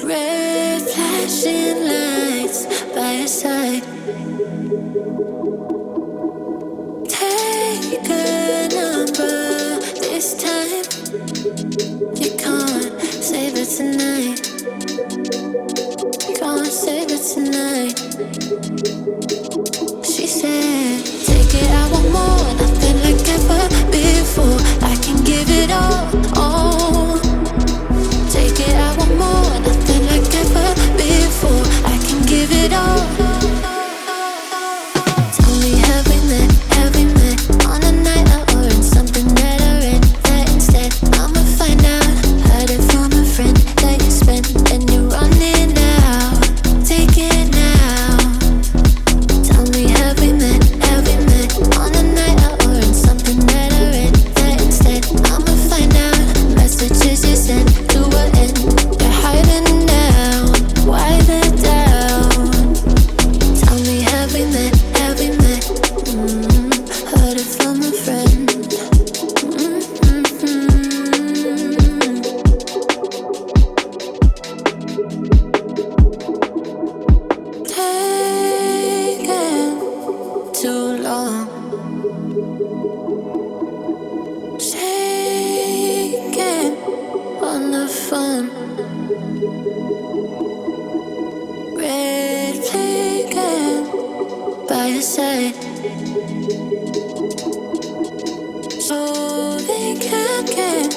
Red flashing lights by your side. Take a number this time. You can't save it tonight. Can't save it tonight. She said, take it, I want more. Nothing like ever before. I can give it all. Take it, I want more. Nothing like ever before. I can give it all. Tell me, have we met on a night out or in something that I read? That instead, I'ma find out. Heard it from a friend that you spent and you're running out. Take it now. Tell me, have we met on a night out or in something that I read? That instead, I'ma find out. Messages you sent to an end. You're hiding down. Why the doubt? Tell me, have we met? Heard it from a friend. Taking too long. Shaking on the phone. Red flagging by your side. So they can't get